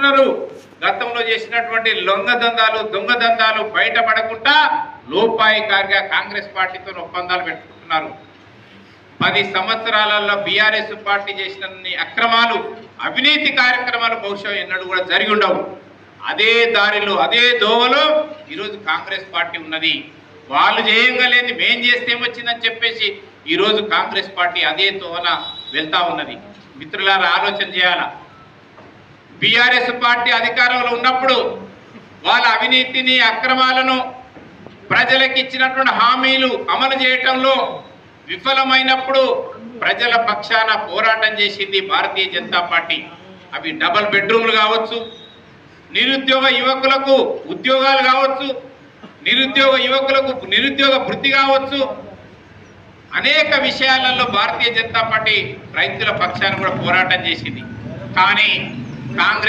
అంటున్నారు. గతంలో చేసినటువంటి లొంగదందాలు దొంగదందాలు బయటపడకుండా లోపాయికారిగా కాంగ్రెస్ పార్టీతో ఒప్పందాలు పెట్టుకుంటున్నారు. 10 సంవత్సరాలలో బీఆర్ఎస్ పార్టీ చేసిన అక్రమాలు అవినీతి కార్యక్రమాలు బహుశా ఎన్నడూ కూడా జరిగి ఉండవు. అదే దారిలో అదే దోవలో ఈరోజు కాంగ్రెస్ పార్టీ ఉన్నది. వాళ్ళు చేయగలేని మేం చేస్తే ఏమొచ్చిందని చెప్పేసి ఈరోజు కాంగ్రెస్ పార్టీ అదే దోవన వెళ్తా ఉన్నది. మిత్రులారా, ఆలోచన చేయాలా. బీఆర్ఎస్ పార్టీ అధికారంలో ఉన్నప్పుడు వాళ్ళ అవినీతిని అక్రమాలను ప్రజలకు ఇచ్చినటువంటి హామీలు అమలు చేయటంలో విఫలమైనప్పుడు ప్రజల పక్షాన పోరాటం చేసింది భారతీయ జనతా పార్టీ. అవి డబల్ బెడ్రూమ్లు కావచ్చు, నిరుద్యోగ యువకులకు ఉద్యోగాలు కావచ్చు, నిరుద్యోగ యువకులకు నిరుద్యోగ వృత్తి కావచ్చు, అనేక విషయాలలో భారతీయ జనతా పార్టీ రైతుల పక్షాన కూడా పోరాటం చేసింది. కానీ కాంగ్రెస్